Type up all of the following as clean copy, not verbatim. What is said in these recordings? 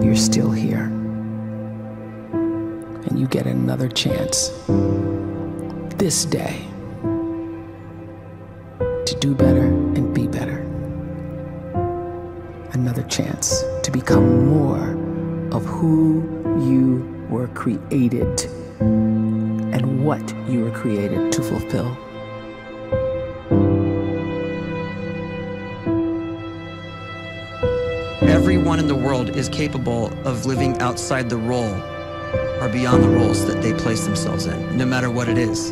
you're still here. And you get another chance this day to do better and be better. Another chance to become more of who you were created and what you were created to fulfill. Everyone in the world is capable of living outside the role or beyond the roles that they place themselves in, no matter what it is.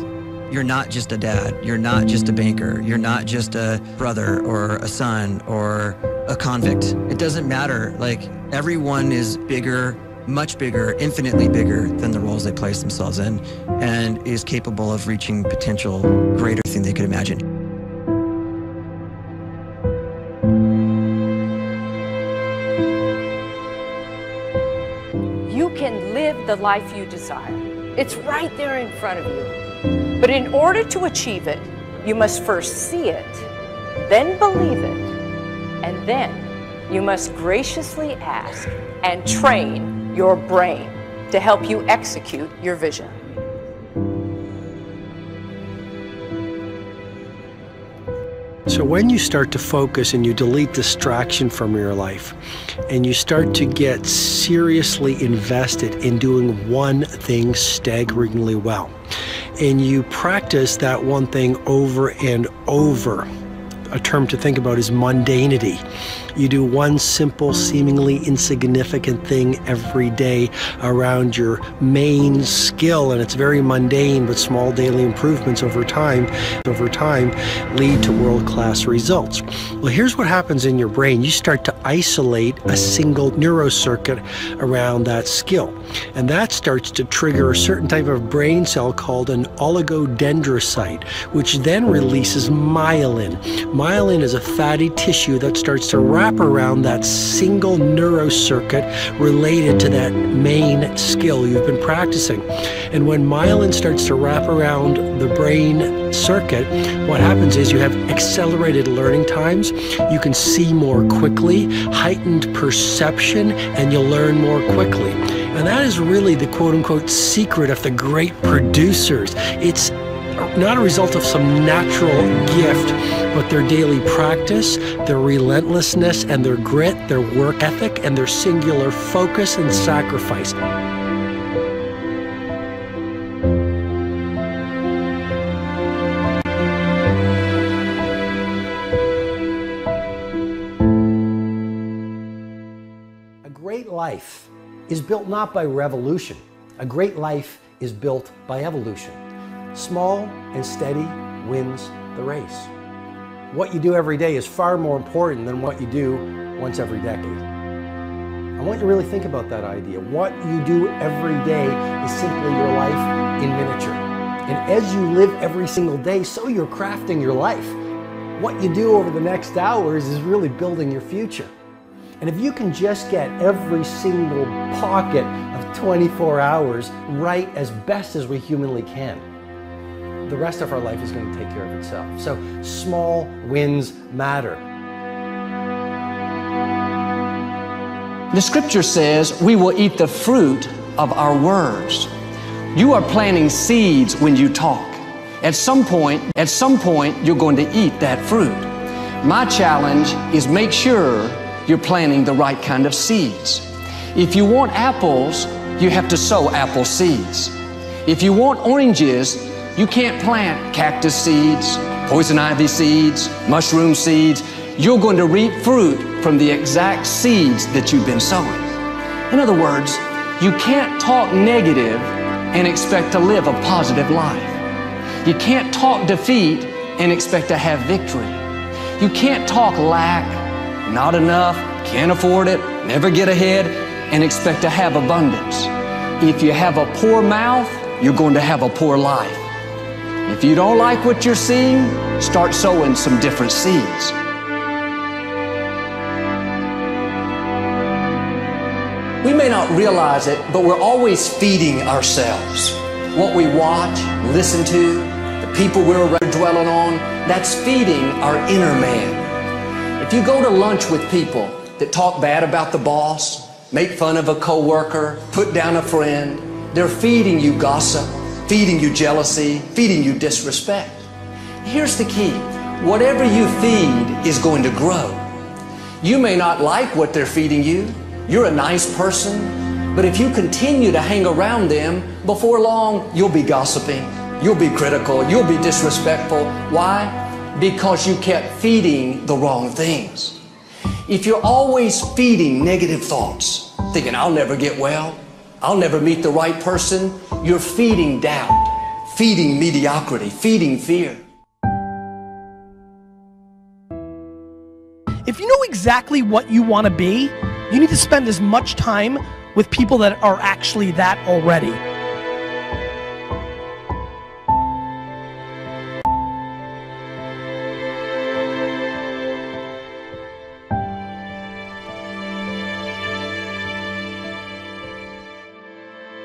You're not just a dad, you're not just a banker, you're not just a brother or a son or a convict. It doesn't matter. Like, everyone is bigger, much bigger, infinitely bigger than the roles they place themselves in, and is capable of reaching potential greater than they could imagine. You can live the life you desire. It's right there in front of you. But in order to achieve it, you must first see it, then believe it, and then you must graciously ask and train your brain to help you execute your vision. So when you start to focus and you delete distraction from your life, and you start to get seriously invested in doing one thing staggeringly well, and you practice that one thing over and over, a term to think about is mundanity. You do one simple, seemingly insignificant thing every day around your main skill, and it's very mundane, but small daily improvements over time lead to world-class results. Well, here's what happens in your brain. You start to isolate a single neurocircuit around that skill, and that starts to trigger a certain type of brain cell called an oligodendrocyte, which then releases myelin. Myelin is a fatty tissue that starts to wrap around that single neurocircuit related to that main skill you've been practicing. And when myelin starts to wrap around the brain circuit, what happens is you have accelerated learning times, you can see more quickly, heightened perception, and you'll learn more quickly. And that is really the quote-unquote secret of the great producers. It's not a result of some natural gift, but their daily practice, their relentlessness and their grit, their work ethic, and their singular focus and sacrifice. A great life is built not by revolution. A great life is built by evolution. Small and steady wins the race. What you do every day is far more important than what you do once every decade. I want you to really think about that idea. What you do every day is simply your life in miniature. And as you live every single day, so you're crafting your life. What you do over the next hours is really building your future. And if you can just get every single pocket of 24 hours right as best as we humanly can, the rest of our life is going to take care of itself. So small wins matter. The scripture says we will eat the fruit of our words. You are planting seeds when you talk. At some point, you're going to eat that fruit. My challenge is make sure you're planting the right kind of seeds. If you want apples, you have to sow apple seeds. If you want oranges, you can't plant cactus seeds, poison ivy seeds, mushroom seeds. You're going to reap fruit from the exact seeds that you've been sowing. In other words, you can't talk negative and expect to live a positive life. You can't talk defeat and expect to have victory. You can't talk lack, not enough, can't afford it, never get ahead, and expect to have abundance. If you have a poor mouth, you're going to have a poor life. If you don't like what you're seeing, start sowing some different seeds. We may not realize it, but we're always feeding ourselves. What we watch, listen to, the people we're dwelling on, that's feeding our inner man. If you go to lunch with people that talk bad about the boss, make fun of a coworker, put down a friend. They're feeding you gossip, feeding you jealousy, feeding you disrespect. Here's the key. Whatever you feed is going to grow. You may not like what they're feeding you. You're a nice person, but if you continue to hang around them, before long, you'll be gossiping, you'll be critical, you'll be disrespectful. Why? Because you kept feeding the wrong things. If you're always feeding negative thoughts, thinking, I'll never get well, I'll never meet the right person, you're feeding doubt, feeding mediocrity, feeding fear. If you know exactly what you want to be, you need to spend as much time with people that are actually that already.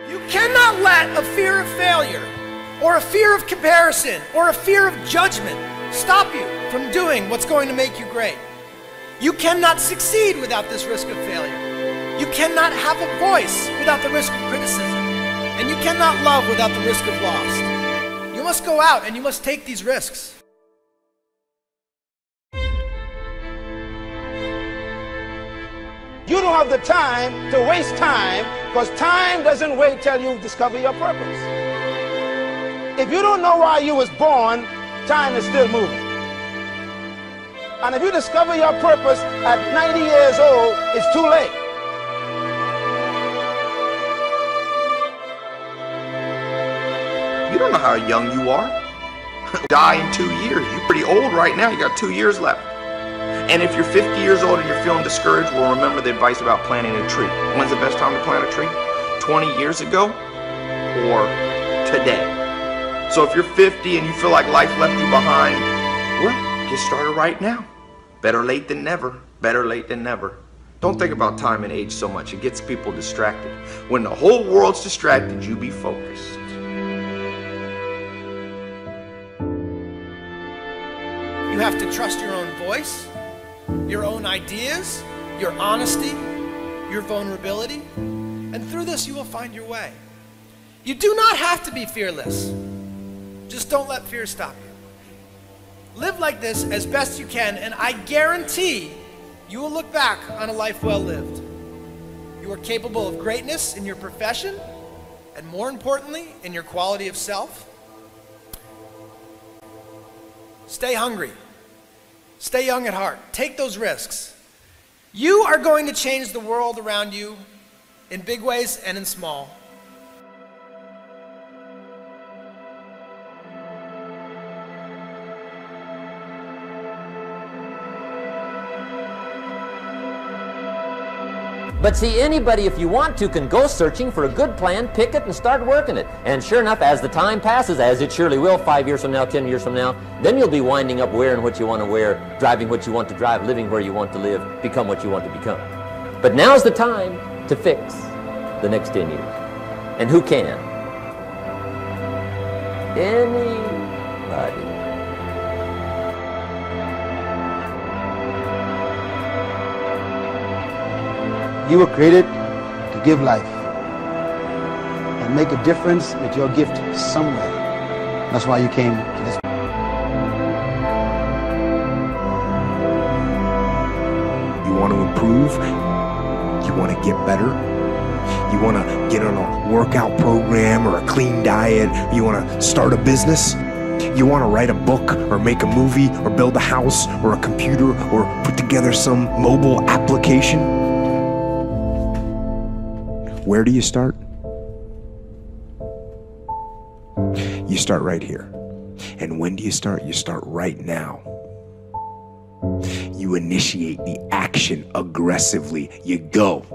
You cannot let a fear of failure, or a fear of comparison, or a fear of judgment stop you from doing what's going to make you great. You cannot succeed without this risk of failure. You cannot have a voice without the risk of criticism. And you cannot love without the risk of loss. You must go out and you must take these risks. You don't have the time to waste time, because time doesn't wait till you discover your purpose. If you don't know why you was born, time is still moving. And if you discover your purpose at 90 years old, it's too late. You don't know how young you are. Die in 2 years. You're pretty old right now. You got 2 years left. And if you're 50 years old and you're feeling discouraged, well, remember the advice about planting a tree. When's the best time to plant a tree? 20 years ago or today? So if you're 50 and you feel like life left you behind, well, get started right now. Better late than never. Better late than never. Don't think about time and age so much. It gets people distracted. When the whole world's distracted, you be focused. You have to trust your own voice, your own ideas, your honesty, your vulnerability, and through this you will find your way. You do not have to be fearless. Just don't let fear stop you. Live like this as best you can, and I guarantee you will look back on a life well lived. You are capable of greatness in your profession, and more importantly, in your quality of self. Stay hungry. Stay young at heart. Take those risks. You are going to change the world around you in big ways and in small. But see, anybody, if you want to, can go searching for a good plan, pick it, and start working it. And sure enough, as the time passes, as it surely will 5 years from now, 10 years from now, then you'll be winding up wearing what you want to wear, driving what you want to drive, living where you want to live, become what you want to become. But now's the time to fix the next 10 years. And who can? Anybody. You were created to give life and make a difference with your gift somewhere. That's why you came to this. You want to improve? You want to get better? You want to get on a workout program or a clean diet? You want to start a business? You want to write a book or make a movie or build a house or a computer or put together some mobile application? Where do you start? You start right here. And when do you start? You start right now. You initiate the action aggressively. You go.